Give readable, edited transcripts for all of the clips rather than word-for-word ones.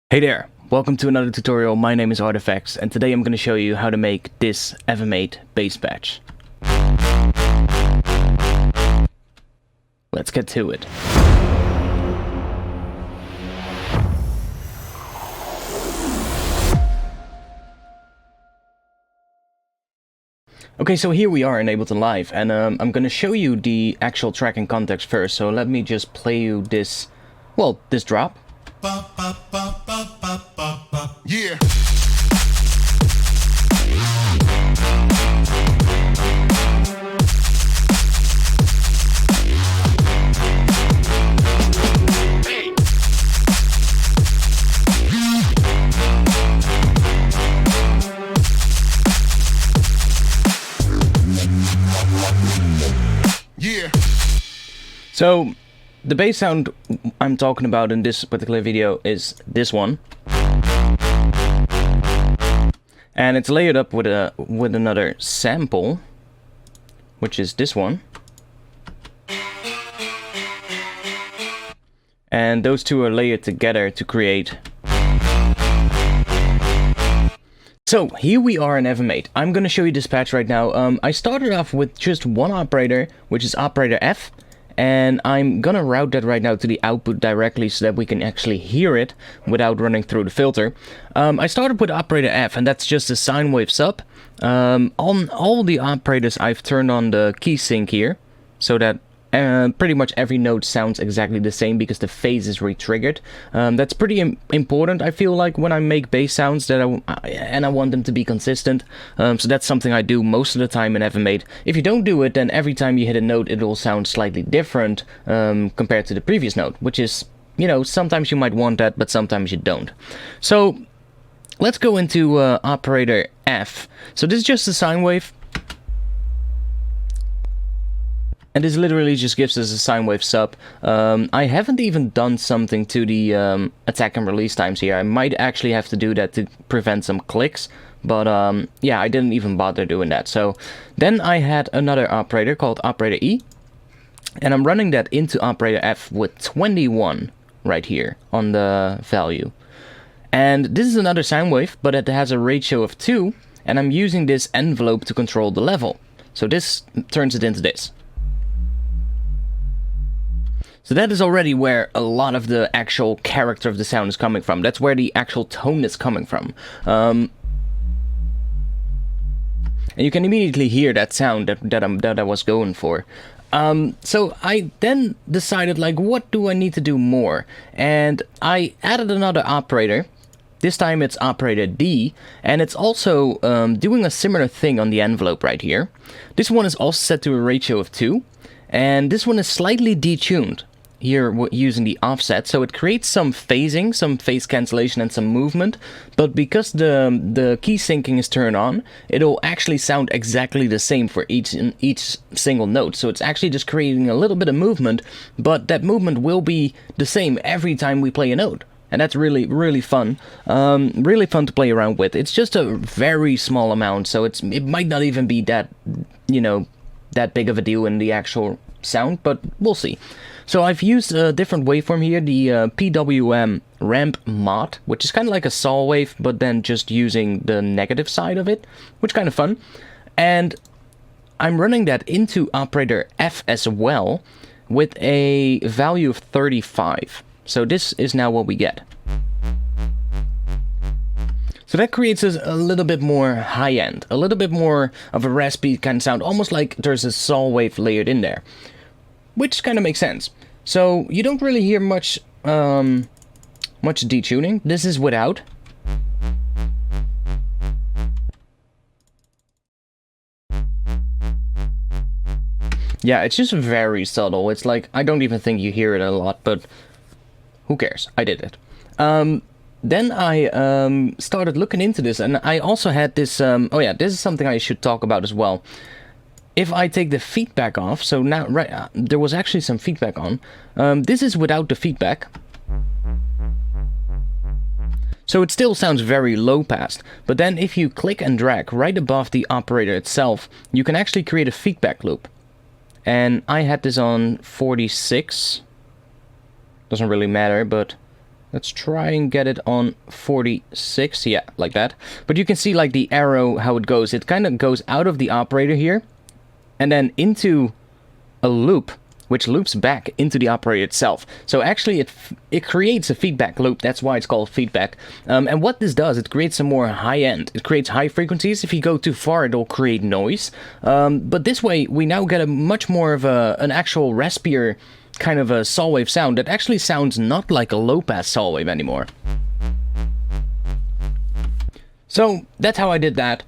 Hey there, welcome to another tutorial. My name is ARTFX and today I'm going to show you how to make this FM8 bass patch. Let's get to it. Okay, so here we are in Ableton Live and I'm going to show you the actual track in context first. So let me just play you this, well, this drop. Yeah. Yeah. So the bass sound I'm talking about in this particular video is this one. And it's layered up with another sample, which is this one. And those two are layered together to create. So here we are in FM8. I'm gonna show you this patch right now. I started off with just one operator, which is operator F. And I'm gonna route that right now to the output directly so that we can actually hear it without running through the filter. I started with operator F, and that's just a sine wave sub. On all the operators I've turned on the key sync here, so that pretty much every note sounds exactly the same because the phase is re-triggered. That's pretty important, I feel like, when I make bass sounds that I want them to be consistent. So that's something I do most of the time in FM8. If you don't do it, then every time you hit a note it will sound slightly different compared to the previous note, which is, you know, sometimes you might want that, but sometimes you don't. So let's go into operator F. So this is just a sine wave. And this literally just gives us a sine wave sub. I haven't even done something to the attack and release times here. I might actually have to do that to prevent some clicks. But yeah, I didn't even bother doing that. So then I had another operator called operator E. And I'm running that into operator F with 21 right here on the value. And this is another sine wave, but it has a ratio of 2. And I'm using this envelope to control the level. So this turns it into this. So that is already where a lot of the actual character of the sound is coming from. That's where the actual tone is coming from. And you can immediately hear that sound that I was going for. So I then decided, like, what do I need to do more? And I added another operator. This time it's operator D, and it's also doing a similar thing on the envelope right here. This one is also set to a ratio of 2, and this one is slightly detuned. Here we're using the offset, so it creates some phasing, some phase cancellation and some movement, but because the key syncing is turned on, it'll actually sound exactly the same for each single note. So it's actually just creating a little bit of movement, but that movement will be the same every time we play a note. And that's really fun. Really fun to play around with. It's just a very small amount, so it might not even be that, you know, that big of a deal in the actual sound, but we'll see. So I've used a different waveform here, the PWM ramp mod, which is kind of like a saw wave, but then just using the negative side of it, which is kind of fun. And I'm running that into operator F as well with a value of 35. So this is now what we get. So that creates a little bit more high-end, a little bit more of a raspy kind of sound, almost like there's a saw wave layered in there, which kind of makes sense. So you don't really hear much detuning. This is without. Yeah, it's just very subtle. It's like, I don't even think you hear it a lot, but who cares? I did it. Then I started looking into this, and I also had this, oh yeah, this is something I should talk about as well. If I take the feedback off, so now, right, there was actually some feedback on. This is without the feedback. So it still sounds very low passed, but then if you click and drag right above the operator itself, you can actually create a feedback loop. And I had this on 46. Doesn't really matter, but Let's try and get it on 46, yeah, like that. But you can see like the arrow, how it goes. It kind of goes out of the operator here, and then into a loop, which loops back into the operator itself. So actually it creates a feedback loop. That's why it's called feedback. And what this does, it creates some more high end. It creates high frequencies. If you go too far, it'll create noise. But this way, we now get a much more of an actual raspier kind of a saw wave sound that actually sounds not like a low pass saw wave anymore. So that's how I did that.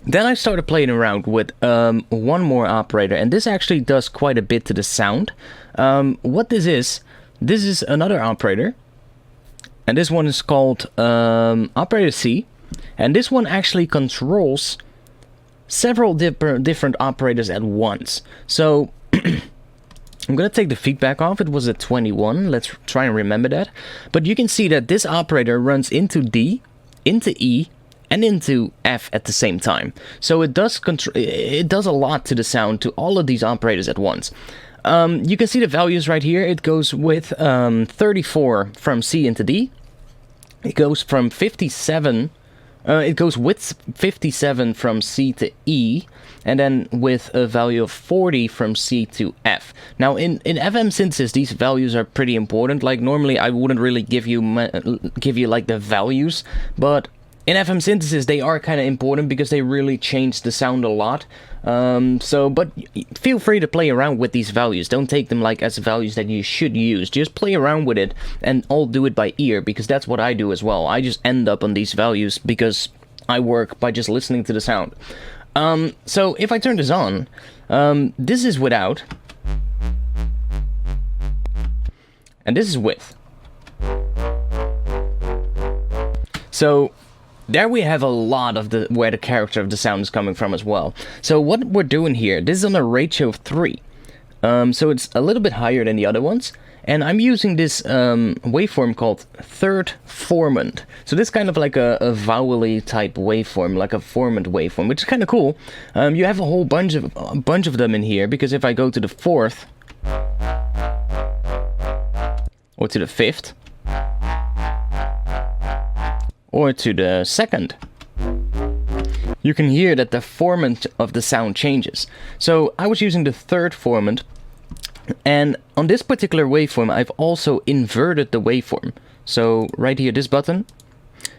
Then I started playing around with one more operator, and this actually does quite a bit to the sound. What this is another operator, and this one is called Operator C, and this one actually controls several different operators at once. So I'm gonna take the feedback off. It was at 21. Let's try and remember that. But you can see that this operator runs into D, into E, and into F at the same time. So it does a lot to the sound to all of these operators at once. You can see the values right here. It goes with 34 from C into D. It goes from 57. It goes with 57 from C to E, and then with a value of 40 from C to F. Now in FM synthesis, these values are pretty important. Like normally I wouldn't really give you like the values, but in FM synthesis, they are kind of important because they really change the sound a lot. But feel free to play around with these values. Don't take them like as values that you should use. Just play around with it and all do it by ear, because that's what I do as well. I just end up on these values because I work by just listening to the sound. So if I turn this on, this is without, and this is with. So there we have a lot of where the character of the sound is coming from as well. So what we're doing here, this is on a ratio of 3. So it's a little bit higher than the other ones. And I'm using this waveform called third formant. So this is kind of like a vowel-y type waveform, like a formant waveform, which is kind of cool. You have a whole bunch of them in here, because if I go to the 4th, or to the 5th, or to the 2nd, you can hear that the formant of the sound changes. So I was using the third formant, and on this particular waveform I've also inverted the waveform. So right here, this button,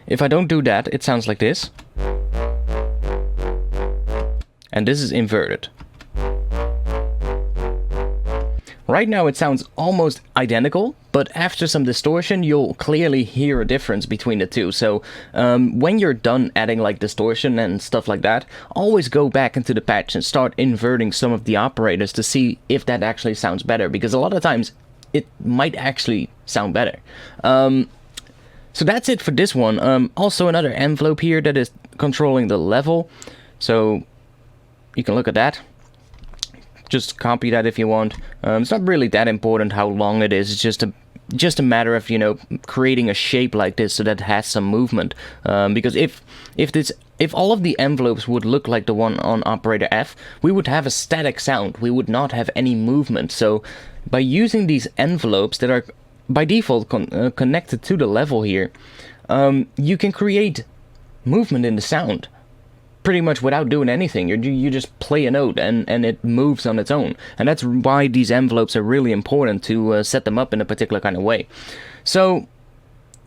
if I don't do that, it sounds like this, and this is inverted. Right now it sounds almost identical, but after some distortion you'll clearly hear a difference between the two. So when you're done adding like distortion and stuff like that, always go back into the patch and start inverting some of the operators to see if that actually sounds better, because a lot of times it might actually sound better. So that's it for this one. Also another envelope here that is controlling the level, so you can look at that. Just copy that if you want. It's not really that important how long it is. It's just a matter of, you know, creating a shape like this so that it has some movement. Because if all of the envelopes would look like the one on operator F, we would have a static sound. We would not have any movement. So by using these envelopes that are by default connected to the level here, you can create movement in the sound pretty much without doing anything. You just play a note and it moves on its own. And that's why these envelopes are really important, to set them up in a particular kind of way. So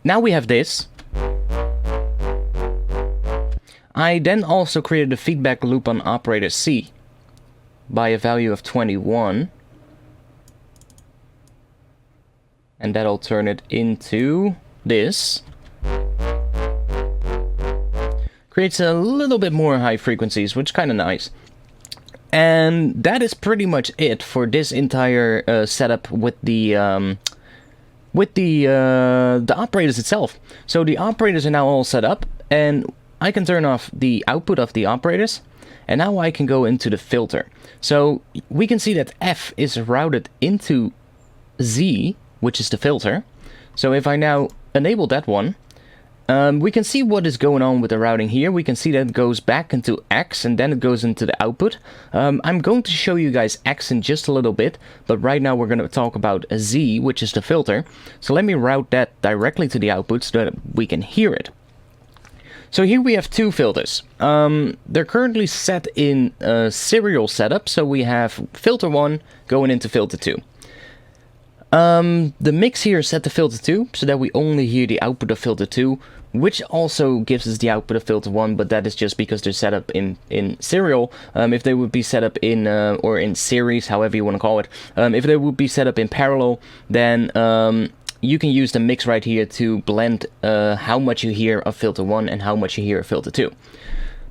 now we have this. I then also created a feedback loop on operator C by a value of 21. And that'll turn it into this. Creates a little bit more high frequencies, which is kind of nice. And that is pretty much it for this entire setup with the operators itself. So the operators are now all set up, and I can turn off the output of the operators, and now I can go into the filter. So we can see that F is routed into Z, which is the filter. So if I now enable that one, we can see what is going on with the routing here. We can see that it goes back into X and then it goes into the output. I'm going to show you guys X in just a little bit, but right now we're going to talk about Z, which is the filter. So let me route that directly to the output so that we can hear it. So here we have two filters. They're currently set in serial setup, so we have filter 1 going into filter 2. The mix here is set to filter 2, so that we only hear the output of filter 2, which also gives us the output of filter 1, but that is just because they're set up in serial. If they would be set up in, or in series, however you want to call it, if they would be set up in parallel, then you can use the mix right here to blend how much you hear of filter 1 and how much you hear of filter 2.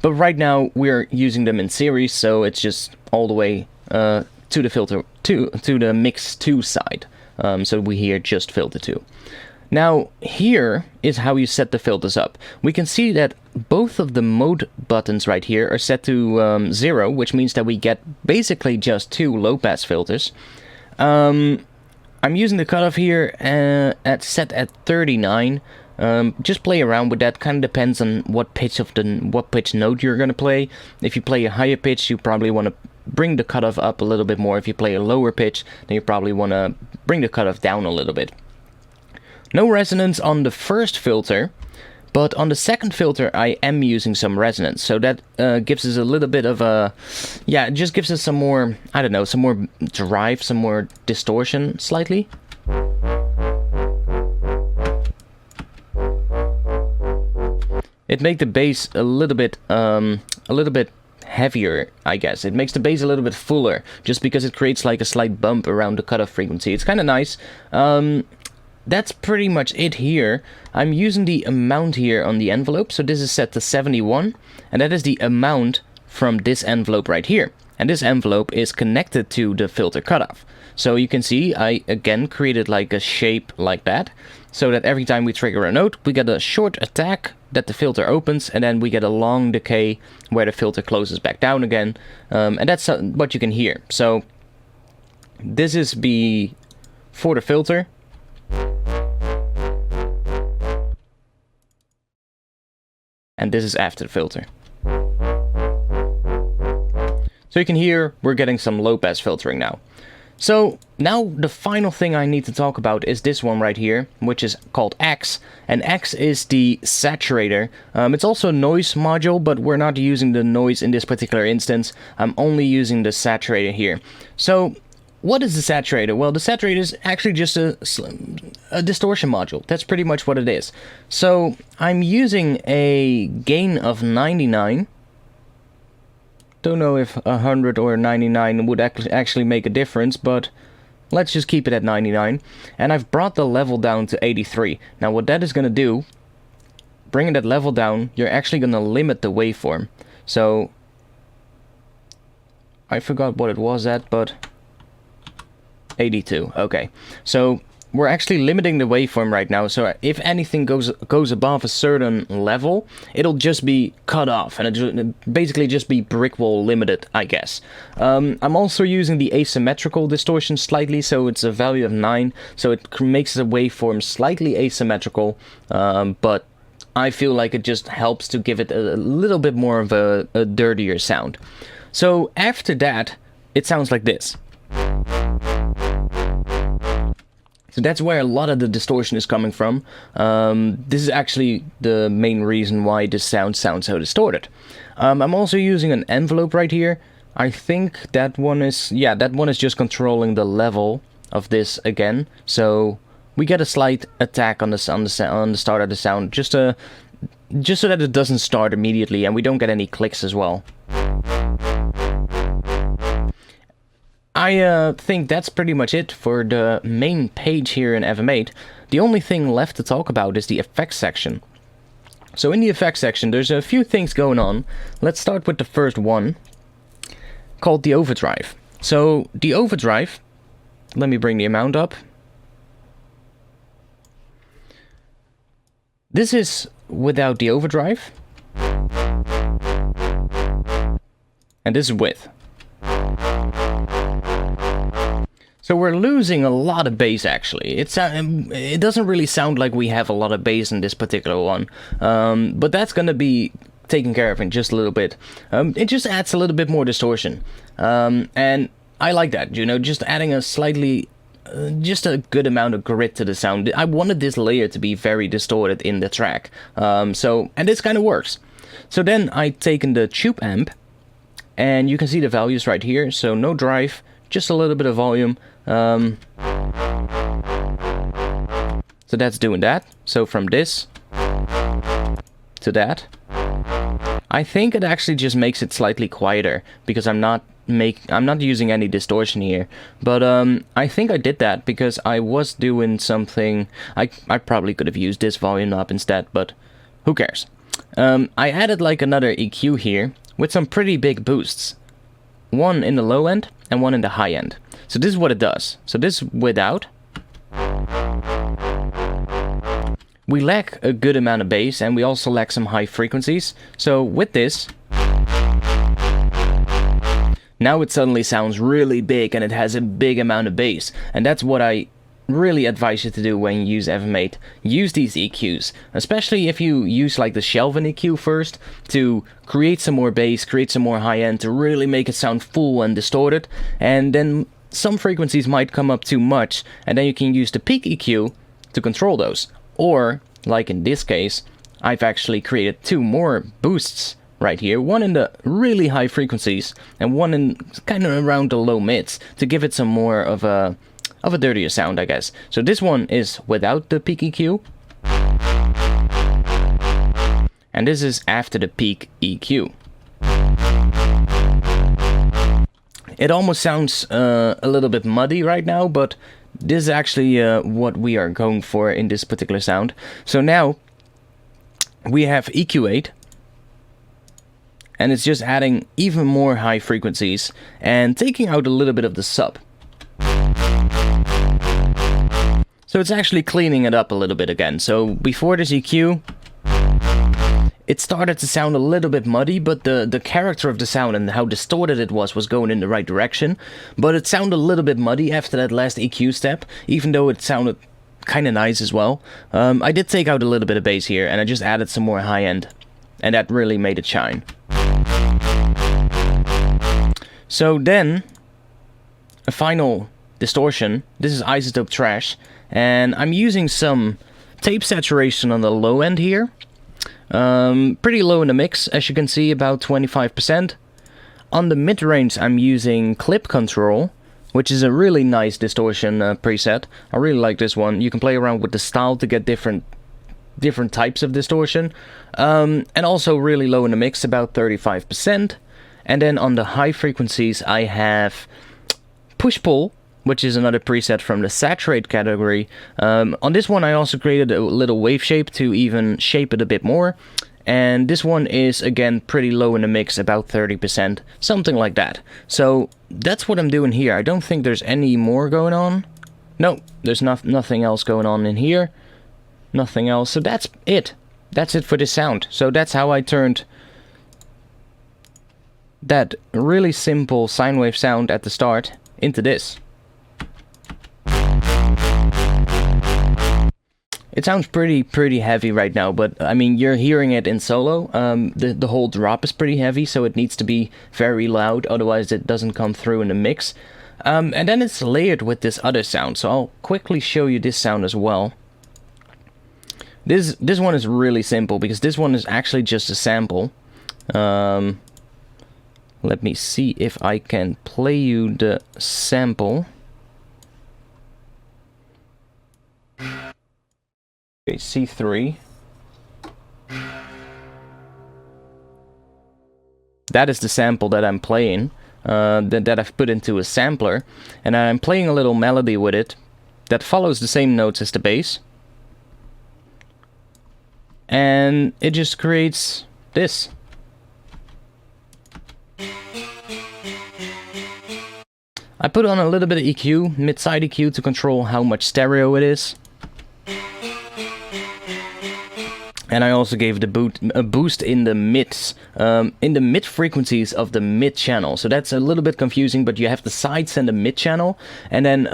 But right now we're using them in series, so it's just all the way to the filter 2, to the mix 2 side. So we hear just filter 2. Now here is how you set the filters up. We can see that both of the mode buttons right here are set to 0, which means that we get basically just 2 low pass filters. I'm using the cutoff here set at 39. Just play around with that. Kind of depends on what pitch note you're gonna play. If you play a higher pitch, you probably want to bring the cutoff up a little bit more. If you play a lower pitch, then you probably want to bring the cutoff down a little bit. No resonance on the first filter, but on the second filter I am using some resonance. So that gives us a little bit of a, yeah, it just gives us some more, I don't know, some more drive, some more distortion slightly. It makes the bass a little bit heavier, I guess. It makes the bass a little bit fuller, just because it creates like a slight bump around the cutoff frequency. It's kind of nice. That's pretty much it here. I'm using the amount here on the envelope, so this is set to 71, and that is the amount from this envelope right here. And this envelope is connected to the filter cutoff. So you can see I again created like a shape like that, so that every time we trigger a note, we get a short attack that the filter opens, and then we get a long decay where the filter closes back down again, and that's what you can hear. So this is for the filter. And this is after the filter. So you can hear we're getting some low pass filtering now. So now the final thing I need to talk about is this one right here, which is called X. And X is the saturator. It's also a noise module, but we're not using the noise in this particular instance. I'm only using the saturator here. So what is the saturator? Well, the saturator is actually just a distortion module. That's pretty much what it is. So I'm using a gain of 99. Don't know if 100 or 99 would actually make a difference, but let's just keep it at 99. And I've brought the level down to 83. Now what that is going to do, bringing that level down, you're actually going to limit the waveform. So I forgot what it was at, but 82. Okay, so we're actually limiting the waveform right now, so if anything goes above a certain level, it'll just be cut off, and it'll basically just be brick wall limited, I guess. I'm also using the asymmetrical distortion slightly, so it's a value of 9, so it makes the waveform slightly asymmetrical, but I feel like it just helps to give it a little bit more of a dirtier sound. So after that, it sounds like this. So that's where a lot of the distortion is coming from. This is actually the main reason why this sound sounds so distorted. I'm also using an envelope right here. I think that one is, yeah, that one is just controlling the level of this again. So we get a slight attack on the start of the sound, just so that it doesn't start immediately, and we don't get any clicks as well. I think that's pretty much it for the main page here in FM8. The only thing left to talk about is the effects section. So in the effects section, there's a few things going on. Let's start with the first one, called the overdrive. So the overdrive, let me bring the amount up. This is without the overdrive. And this is with. So we're losing a lot of bass actually. It doesn't really sound like we have a lot of bass in this particular one, but that's gonna be taken care of in just a little bit. It just adds a little bit more distortion, and I like that, you know, just adding a slightly, just a good amount of grit to the sound. I wanted this layer to be very distorted in the track, and this kind of works. So then I've taken the tube amp, and you can see the values right here, so no drive, just a little bit of volume. So that's doing that. So from this to that, I think it actually just makes it slightly quieter because I'm not using any distortion here. But I think I did that because I was doing something. I probably could have used this volume knob instead, but who cares? I added like another EQ here with some pretty big boosts. One in the low end and one in the high end. So this is what it does. So this without, we lack a good amount of bass and we also lack some high frequencies. So with this, now it suddenly sounds really big and it has a big amount of bass. And that's what I really advise you to do when you use FM8. Use these EQs, especially if you use like the shelving EQ first to create some more bass, create some more high end to really make it sound full and distorted, and then some frequencies might come up too much, and then you can use the peak EQ to control those. Or, like in this case, I've actually created two more boosts right here, one in the really high frequencies and one in kind of around the low mids to give it some more of a dirtier sound, I guess. So this one is without the peak EQ, and this is after the peak EQ. It almost sounds a little bit muddy right now, but this is actually what we are going for in this particular sound. So now we have EQ8, and it's just adding even more high frequencies and taking out a little bit of the sub. So it's actually cleaning it up a little bit again. So before this EQ, it started to sound a little bit muddy, but the character of the sound and how distorted it was going in the right direction. But it sounded a little bit muddy after that last EQ step, even though it sounded kind of nice as well. I did take out a little bit of bass here, and I just added some more high end, and that really made it shine. So then, a final distortion. This is Isotope Trash. And I'm using some tape saturation on the low end here. Pretty low in the mix, as you can see, about 25%. On the mid-range I'm using Clip Control, which is a really nice distortion preset. I really like this one. You can play around with the style to get different types of distortion. And also really low in the mix, about 35%. And then on the high frequencies I have Push-Pull, which is another preset from the Saturate category. On this one I also created a little wave shape to even shape it a bit more. And this one is again pretty low in the mix, about 30%, something like that. So that's what I'm doing here. I don't think there's any more going on. No, there's nothing else going on in here. Nothing else. So that's it. That's it for this sound. So that's how I turned that really simple sine wave sound at the start into this. It sounds pretty heavy right now, but I mean, you're hearing it in solo. The whole drop is pretty heavy, so it needs to be very loud, otherwise it doesn't come through in the mix. And then it's layered with this other sound, so I'll quickly show you this sound as well. This one is really simple, because this one is actually just a sample. Let me see if I can play you the sample. Okay, C3. That is the sample that I'm playing, that I've put into a sampler, and I'm playing a little melody with it that follows the same notes as the bass. And it just creates this. I put on a little bit of EQ, mid-side EQ, to control how much stereo it is. And I also gave a boost in the mids, in the mid frequencies of the mid channel. So that's a little bit confusing, but you have the sides and the mid channel. And then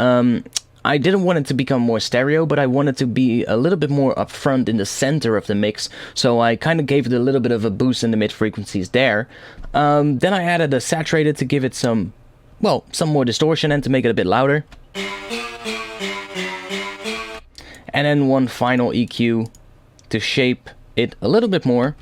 I didn't want it to become more stereo, but I wanted to be a little bit more upfront in the center of the mix. So I kind of gave it a little bit of a boost in the mid frequencies there. Then I added a saturated to give it some, well, some more distortion and to make it a bit louder. And then one final EQ to shape it a little bit more.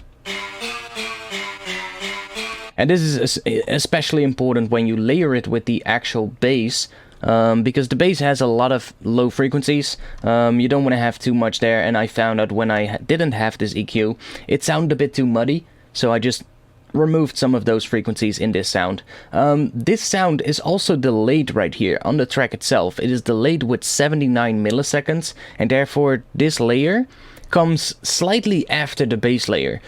And this is especially important when you layer it with the actual bass, because the bass has a lot of low frequencies. You don't want to have too much there, and I found out when I didn't have this EQ, it sounded a bit too muddy, so I just removed some of those frequencies in this sound. This sound is also delayed right here on the track itself. It is delayed with 79 milliseconds, and therefore this layer comes slightly after the bass layer.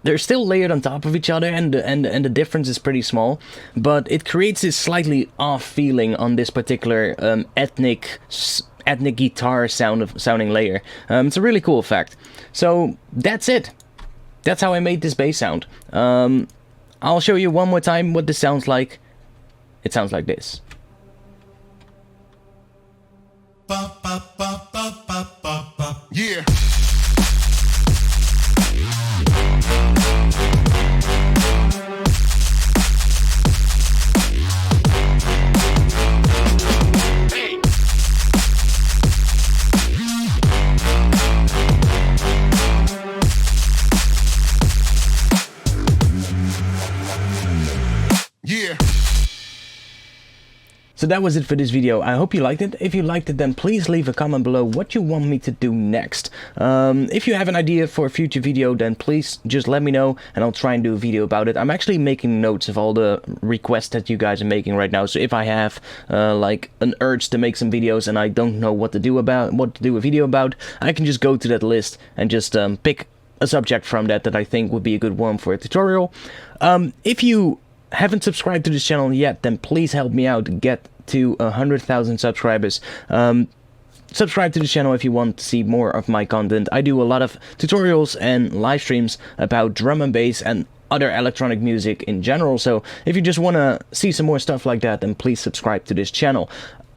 They're still layered on top of each other, and the difference is pretty small, but it creates this slightly off feeling on this particular ethnic guitar sounding layer. It's a really cool effect. So that's it. That's how I made this bass sound. I'll show you one more time what this sounds like. It sounds like this. Yeah. Yeah. So that was it for this video. I hope you liked it. If you liked it, then please leave a comment below what you want me to do next. If you have an idea for a future video, then please just let me know and I'll try and do a video about it. I'm actually making notes of all the requests that you guys are making right now. So if I have like an urge to make some videos and I don't know what to do a video about, I can just go to that list and just pick a subject from that I think would be a good one for a tutorial. If you haven't subscribed to this channel yet, then please help me out get to 100,000 subscribers. Subscribe to the channel if you want to see more of my content. I do a lot of tutorials and live streams about drum and bass and other electronic music in general, so if you just want to see some more stuff like that, then please subscribe to this channel.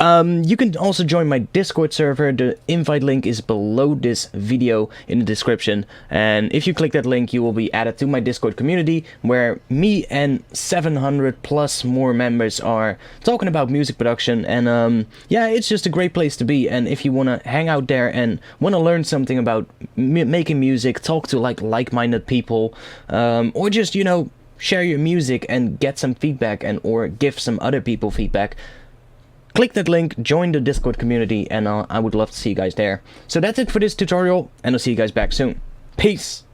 You can also join my Discord server. The invite link is below this video in the description, and if you click that link you will be added to my Discord community where me and 700 plus more members are talking about music production, and yeah, it's just a great place to be. And if you want to hang out there and want to learn something about making music, talk to like-minded people, or just, you know, share your music and get some feedback and or give some other people feedback, click that link, join the Discord community, and I would love to see you guys there. So that's it for this tutorial, and I'll see you guys back soon. Peace!